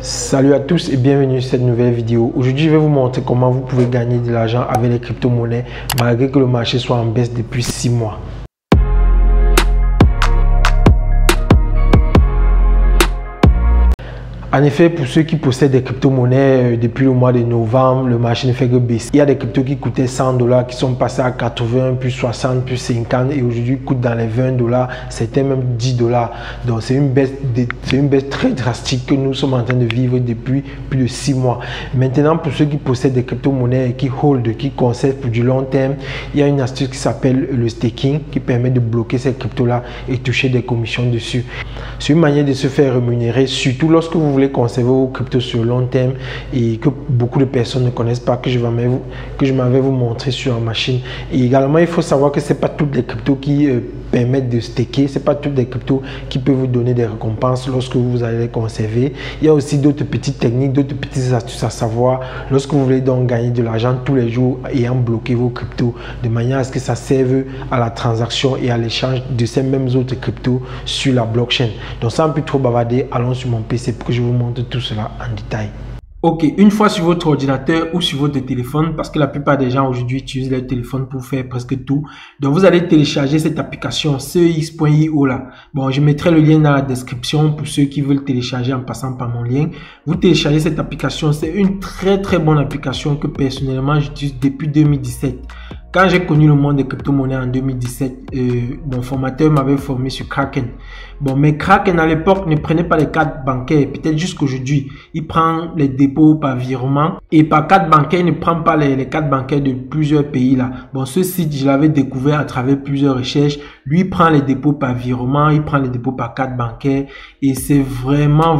Salut à tous et bienvenue sur cette nouvelle vidéo. Aujourd'hui, je vais vous montrer comment vous pouvez gagner de l'argent avec les crypto-monnaies malgré que le marché soit en baisse depuis 6 mois. En effet, pour ceux qui possèdent des crypto-monnaies depuis le mois de novembre, le marché ne fait que baisser. Il y a des cryptos qui coûtaient 100 $ qui sont passés à 80, puis 60, puis 50 et aujourd'hui coûtent dans les 20 $, c'était même 10 $. Donc c'est une baisse très drastique que nous sommes en train de vivre depuis plus de 6 mois. Maintenant, pour ceux qui possèdent des crypto-monnaies, qui hold, qui conservent pour du long terme, il y a une astuce qui s'appelle le staking qui permet de bloquer ces cryptos-là et toucher des commissions dessus. C'est une manière de se faire rémunérer, surtout lorsque vous voulez conserver vos cryptos sur long terme et que beaucoup de personnes ne connaissent pas, que je m'avais vous montrer sur la machine. Et également, il faut savoir que c'est pas toutes les cryptos qui permettent de staker, c'est pas toutes les cryptos qui peuvent vous donner des récompenses lorsque vous allez les conserver. Il y a aussi d'autres petites techniques, d'autres petites astuces à savoir lorsque vous voulez donc gagner de l'argent tous les jours ayant bloqué vos cryptos de manière à ce que ça serve à la transaction et à l'échange de ces mêmes autres cryptos sur la blockchain. Donc sans plus trop bavarder, allons sur mon PC pour que je vous montre tout cela en détail. Ok, une fois sur votre ordinateur ou sur votre téléphone, parce que la plupart des gens aujourd'hui utilisent leur téléphone pour faire presque tout. Donc, vous allez télécharger cette application CEX.io là. Bon, je mettrai le lien dans la description pour ceux qui veulent télécharger en passant par mon lien. Vous téléchargez cette application, c'est une très bonne application que personnellement j'utilise depuis 2017. Quand j'ai connu le monde des crypto-monnaies en 2017, mon formateur m'avait formé sur Kraken. Bon, mais Kraken à l'époque ne prenait pas les cartes bancaires, peut-être jusqu'aujourd'hui. Il prend les dépôts par virement et par carte bancaire, il ne prend pas les cartes bancaires de plusieurs pays là. Bon, ce site, je l'avais découvert à travers plusieurs recherches. Lui, il prend les dépôts par virement, il prend les dépôts par carte bancaire et c'est vraiment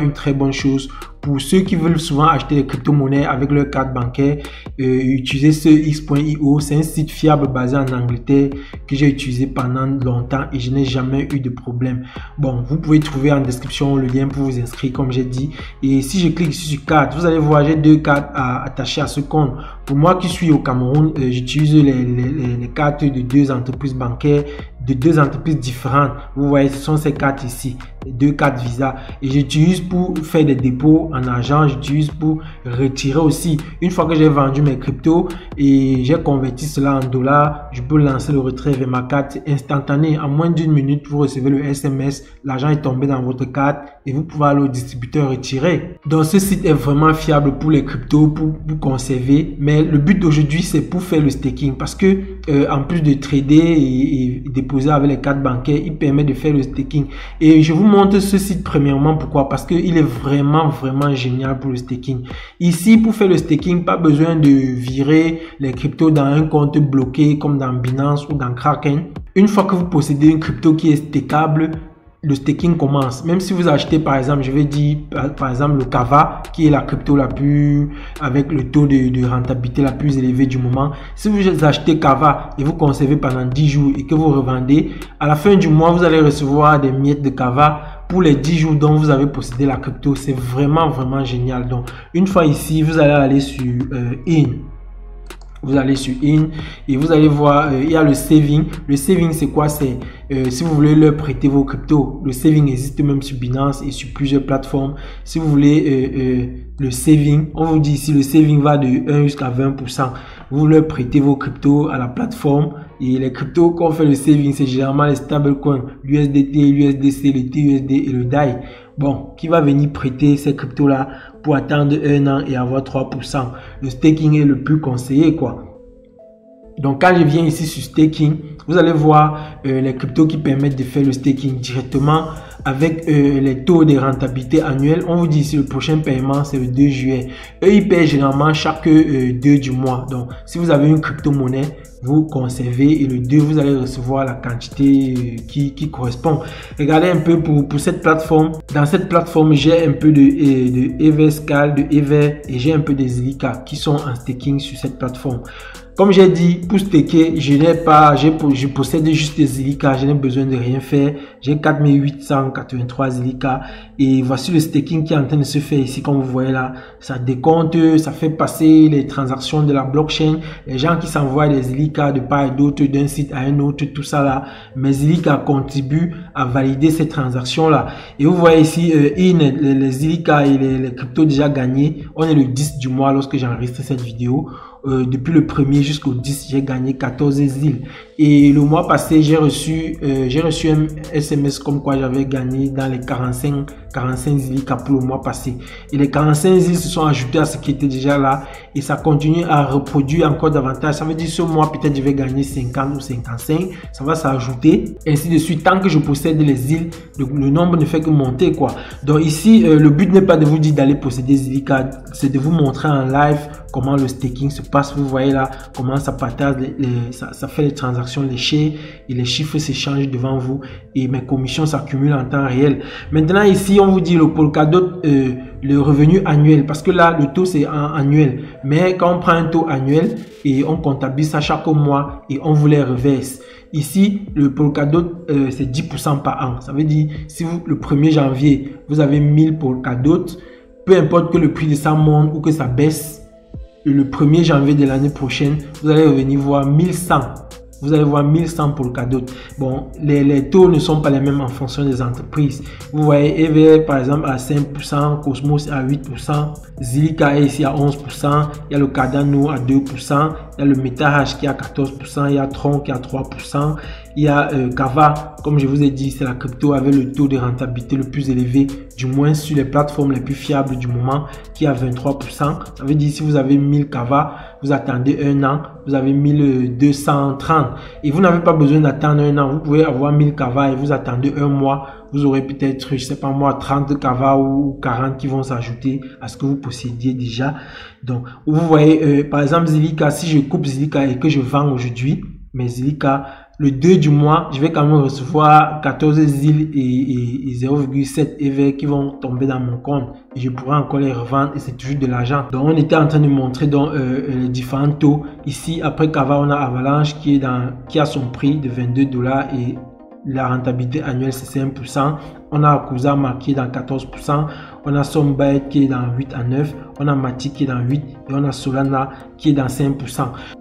une très bonne chose. Pour ceux qui veulent souvent acheter des crypto-monnaies avec leur carte bancaire, utilisez ce X.io. C'est un site fiable basé en Angleterre que j'ai utilisé pendant longtemps et je n'ai jamais eu de problème. Bon, vous pouvez trouver en description le lien pour vous inscrire comme j'ai dit. Et si je clique sur carte, vous allez voir j'ai deux cartes attachées à ce compte. Pour moi qui suis au Cameroun, j'utilise les cartes de deux entreprises bancaires, de deux entreprises différentes. Vous voyez, ce sont ces cartes ici, deux cartes Visa. Et j'utilise pour faire des dépôts en argent, j'utilise pour retirer aussi. Une fois que j'ai vendu mes cryptos et j'ai converti cela en dollars, je peux lancer le retrait vers ma carte instantané. En moins d'une minute, vous recevez le SMS, l'argent est tombé dans votre carte et vous pouvez aller au distributeur retirer. Donc ce site est vraiment fiable pour les cryptos, pour conserver. Mais le but d'aujourd'hui, c'est pour faire le staking parce que en plus de trader et déposer avec les cartes bancaires, il permet de faire le staking. Et je vous montre ce site premièrement. Pourquoi? Parce qu'il est vraiment génial pour le staking. Ici, pour faire le staking, pas besoin de virer les cryptos dans un compte bloqué comme dans Binance ou dans Kraken. Une fois que vous possédez une crypto qui est stackable, le staking commence. Même si vous achetez par exemple, je vais dire par exemple le Kava qui est la crypto la plus avec le taux de rentabilité la plus élevée du moment. Si vous achetez Kava et vous conservez pendant 10 jours et que vous revendez, à la fin du mois, vous allez recevoir des miettes de Kava pour les 10 jours dont vous avez possédé la crypto. C'est vraiment génial. Donc, une fois ici, vous allez aller sur In. Vous allez sur In et vous allez voir, il y a le saving. Le saving, c'est quoi? C'est si vous voulez leur prêter vos cryptos. Le saving existe même sur Binance et sur plusieurs plateformes. Si vous voulez le saving, on vous dit ici, le saving va de 1 jusqu'à 20%. Vous leur prêtez vos cryptos à la plateforme. Et les cryptos qu'on fait le saving, c'est généralement les stablecoins, l'USDT, l'USDC, le TUSD et le DAI. Bon, qui va venir prêter ces cryptos-là pour attendre 1 an et avoir 3%. Le staking est le plus conseillé, quoi. Donc, quand je viens ici sur staking, vous allez voir les cryptos qui permettent de faire le staking directement avec les taux de rentabilité annuels. On vous dit ici le prochain paiement, c'est le 2 juillet. Eux, ils paient généralement chaque 2 du mois. Donc, si vous avez une crypto-monnaie, vous conservez et le 2, vous allez recevoir la quantité qui correspond. Regardez un peu pour cette plateforme. Dans cette plateforme, j'ai un peu de Everscale, de Ever et j'ai un peu des Zilliqa qui sont en staking sur cette plateforme. Comme j'ai dit, pour staker, je possède juste des Zilliqa, je n'ai besoin de rien faire. J'ai 4883 Zilliqa et voici le staking qui est en train de se faire ici, comme vous voyez là. Ça décompte, ça fait passer les transactions de la blockchain. Les gens qui s'envoient des Zilliqa de part et d'autre, d'un site à un autre, tout ça là. Mais Zilliqa contribue à valider ces transactions là. Et vous voyez ici, les Zilliqa et les cryptos déjà gagnés. On est le 10 du mois lorsque j'enregistre cette vidéo. Depuis le 1er jusqu'au 10, j'ai gagné 14 îles. Et le mois passé, j'ai reçu un SMS comme quoi j'avais gagné dans les 45 Zilliqa pour le mois passé. Et les 45 îles se sont ajoutés à ce qui était déjà là. Et ça continue à reproduire encore davantage. Ça veut dire ce mois, peut-être je vais gagner 50 ou 55. Ça va s'ajouter. Ainsi de suite. Tant que je possède les îles, le nombre ne fait que monter, quoi. Donc ici, le but n'est pas de vous dire d'aller posséder Zilliqa. C'est de vous montrer en live comment le staking se passe. Vous voyez là comment ça partage, ça fait les transactions léchées et les chiffres s'échangent devant vous et mes commissions s'accumulent en temps réel. Maintenant ici on vous dit le Polkadot, le revenu annuel, parce que là le taux c'est annuel, mais quand on prend un taux annuel et on comptabilise ça chaque mois et on vous les reverse. Ici, le Polkadot, c'est 10% par an. Ça veut dire, si vous, le 1er janvier, vous avez 1000 Polkadot, peu importe que le prix de ça monte ou que ça baisse, le 1er janvier de l'année prochaine, vous allez revenir voir 1100. Vous allez voir 1100 Polkadot. Bon, les taux ne sont pas les mêmes en fonction des entreprises. Vous voyez, EVR par exemple à 5%, Cosmos à 8%, Zilliqa est ici à 11%, il y a le Cardano à 2%, il y a le MetaHash qui est à 14%, il y a Tron qui est à 3%, il y a Kava, comme je vous ai dit, c'est la crypto avec le taux de rentabilité le plus élevé, du moins sur les plateformes les plus fiables du moment, qui est à 23%. Ça veut dire si vous avez 1000 Kava, vous attendez un an, vous avez 1230. Et vous n'avez pas besoin d'attendre un an, vous pouvez avoir 1000 Kava et vous attendez un mois, vous aurez peut-être, je sais pas moi, 30 Kava ou 40 qui vont s'ajouter à ce que vous possédiez déjà. Donc, vous voyez, par exemple, Zilliqa, si je coupe Zilliqa et que je vends aujourd'hui, mes Zilliqa, le 2 du mois, je vais quand même recevoir 14 îles et 0,7 EV qui vont tomber dans mon compte. Et je pourrai encore les revendre et c'est toujours de l'argent. Donc, on était en train de montrer donc, les différents taux. Ici, après Kava, on a Avalanche qui a son prix de 22 $ et la rentabilité annuelle c'est 5%. On a Kusama qui est dans 14%. On a Sombyte qui est dans 8 à 9. On a Matic qui est dans 8. Et on a Solana qui est dans 5%.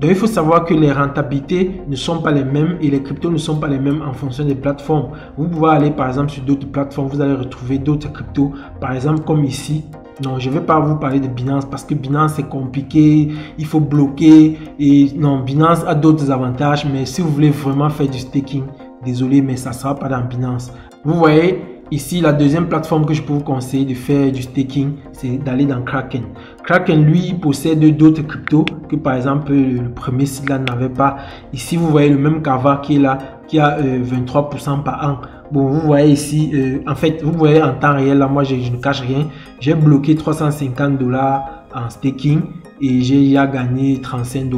Donc il faut savoir que les rentabilités ne sont pas les mêmes et les cryptos ne sont pas les mêmes en fonction des plateformes. Vous pouvez aller par exemple sur d'autres plateformes. Vous allez retrouver d'autres cryptos. Par exemple comme ici. Non, je ne vais pas vous parler de Binance parce que Binance c'est compliqué, il faut bloquer et non, Binance a d'autres avantages, mais si vous voulez vraiment faire du staking, désolé, mais ça ne sera pas dans Binance. Vous voyez, ici, la deuxième plateforme que je peux vous conseiller de faire du staking, c'est d'aller dans Kraken. Kraken, lui, il possède d'autres cryptos que par exemple le premier site là n'avait pas. Ici, vous voyez le même Kava qui est là, qui a 23% par an. Bon, vous voyez ici, en fait, vous voyez en temps réel, là, moi, je ne cache rien. J'ai bloqué 350 $ en staking et j'ai déjà gagné 35 $,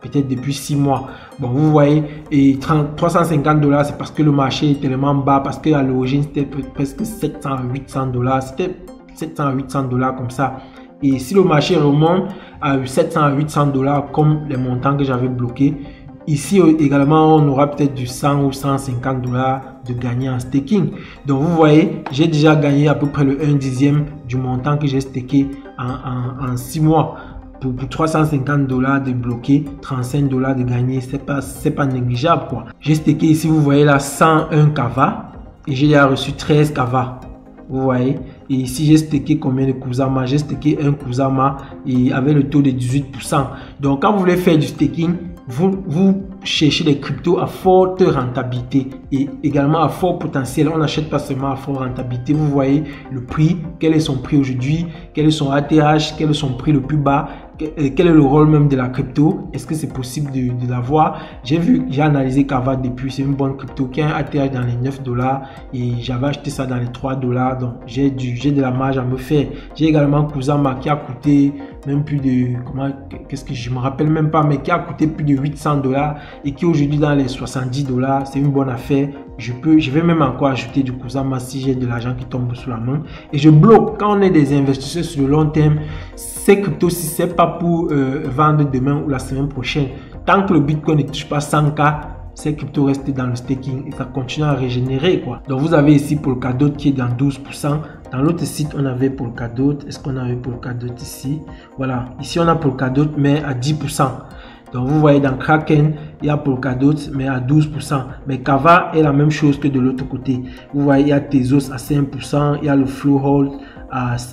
peut-être depuis 6 mois. Bon, vous voyez, et 350 $, c'est parce que le marché est tellement bas, parce qu'à l'origine, c'était presque 700 à 800 $. C'était 700 à 800 $ comme ça. Et si le marché remonte à 700 à 800 $, comme les montants que j'avais bloqués, ici également, on aura peut-être du 100 ou 150 $ de gagner en staking. Donc, vous voyez, j'ai déjà gagné à peu près le 1/10 du montant que j'ai stacké en 6 mois. Pour 350 $ de bloquer, 35 $ de gagner, c'est pas négligeable, quoi. J'ai stacké ici, vous voyez là, 101 Kava et j'ai déjà reçu 13 Kava. Vous voyez, et ici j'ai stacké combien de Kusama? J'ai stacké un Kusama et avec le taux de 18%. Donc quand vous voulez faire du staking, vous cherchez des cryptos à forte rentabilité et également à fort potentiel. On n'achète pas seulement à forte rentabilité. Vous voyez le prix, quel est son prix aujourd'hui, quel est son ATH, quel est son prix le plus bas, quel est le rôle même de la crypto, est-ce que c'est possible de l'avoir. J'ai analysé Kava depuis, c'est une bonne crypto qui a un ATH dans les 9 $ et j'avais acheté ça dans les 3 $, donc j'ai de la marge à me faire. J'ai également Kusama qui a coûté même plus de, qu'est-ce que je me rappelle même pas, mais qui a coûté plus de 800 $ et qui aujourd'hui dans les 70 $, c'est une bonne affaire. Je vais même encore ajouter du Kusama si j'ai de l'argent qui tombe sous la main et je bloque. Quand on est des investisseurs sur le long terme, ces cryptos, si c'est pas pour vendre demain ou la semaine prochaine, tant que le Bitcoin ne touche pas 100K, ces cryptos restent dans le staking et ça continue à régénérer, quoi. Donc vous avez ici Polkadot qui est dans 12%. Dans l'autre site, on avait Polkadot. Est-ce qu'on avait Polkadot ici? Voilà. Ici, on a Polkadot, mais à 10%. Donc vous voyez dans Kraken, il y a Polkadot, mais à 12%. Mais Kava est la même chose que de l'autre côté. Vous voyez, il y a Tezos à 5%, il y a le Flowhold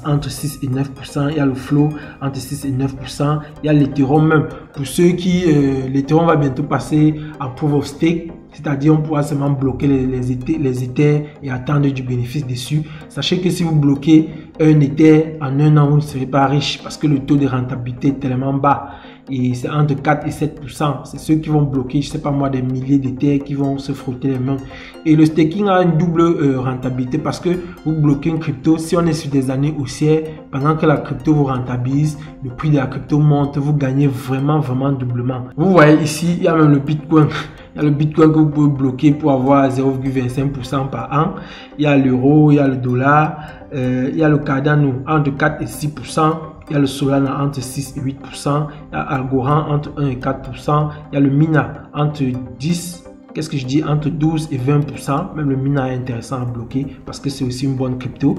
entre 6 et 9%, il y a le Flow entre 6 et 9%, il y a l'Ethereum même. Pour ceux qui, l'Ethereum va bientôt passer à Proof of Stake, c'est-à-dire on pourra seulement bloquer les Ethers et attendre du bénéfice dessus. Sachez que si vous bloquez un Ether en un an, vous ne serez pas riche parce que le taux de rentabilité est tellement bas. Et c'est entre 4 et 7%. C'est ceux qui vont bloquer, je sais pas moi, des milliers d'Ethers qui vont se frotter les mains. Et le staking a une double rentabilité parce que vous bloquez une crypto. Si on est sur des années haussières, pendant que la crypto vous rentabilise, le prix de la crypto monte, vous gagnez vraiment doublement. Vous voyez ici, il y a même le Bitcoin. Il y a le Bitcoin que vous pouvez bloquer pour avoir 0,25% par an. Il y a l'euro, il y a le dollar, il y a le Cardano entre 4 et 6%. Il y a le Solana entre 6 et 8%, il y a Algorand entre 1 et 4%, il y a le Mina entre 10, qu'est-ce que je dis, entre 12 et 20%, même le Mina est intéressant à bloquer parce que c'est aussi une bonne crypto.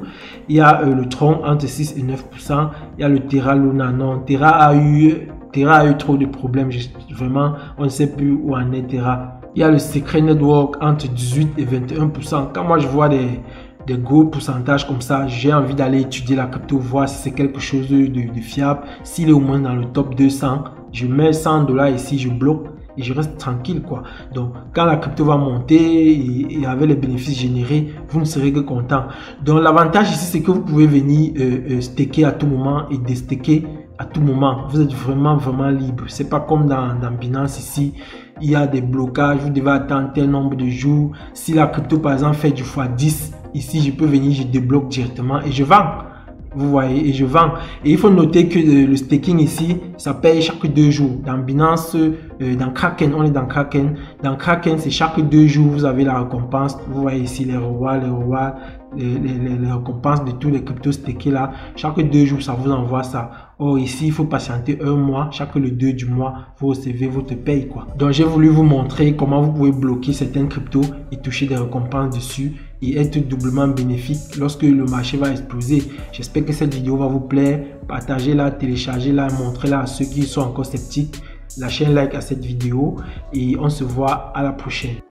Il y a le Tron entre 6 et 9%, il y a le Terra Luna, non, Terra a eu trop de problèmes, vraiment, on ne sait plus où en est Terra. Il y a le Secret Network entre 18 et 21%, quand moi je vois des gros pourcentages comme ça, j'ai envie d'aller étudier la crypto, voir si c'est quelque chose de fiable. S'il est au moins dans le top 200, je mets $100 ici, je bloque et je reste tranquille, quoi. Donc quand la crypto va monter et avec les bénéfices générés, vous ne serez que content. Donc l'avantage ici, c'est que vous pouvez venir staker à tout moment et déstaker à tout moment. Vous êtes vraiment libre. C'est pas comme dans Binance ici. Il y a des blocages, vous devez attendre tel nombre de jours. Si la crypto par exemple fait du x10, ici je peux venir, je débloque directement et je vends. Vous voyez, et je vends. Et il faut noter que le staking ici, ça paye chaque 2 jours. Dans Binance, dans Kraken, on est dans Kraken. Dans Kraken, c'est chaque 2 jours, vous avez la récompense. Vous voyez ici les rewards, les récompenses de tous les cryptos stakés là. Chaque 2 jours, ça vous envoie ça. Or ici, il faut patienter 1 mois. Chaque le 2 du mois, vous recevez votre paye, quoi. Donc j'ai voulu vous montrer comment vous pouvez bloquer certaines cryptos et toucher des récompenses dessus et être doublement bénéfique lorsque le marché va exploser. J'espère que cette vidéo va vous plaire. Partagez-la, téléchargez-la, montrez-la à ceux qui sont encore sceptiques. Lâchez un like à cette vidéo et on se voit à la prochaine.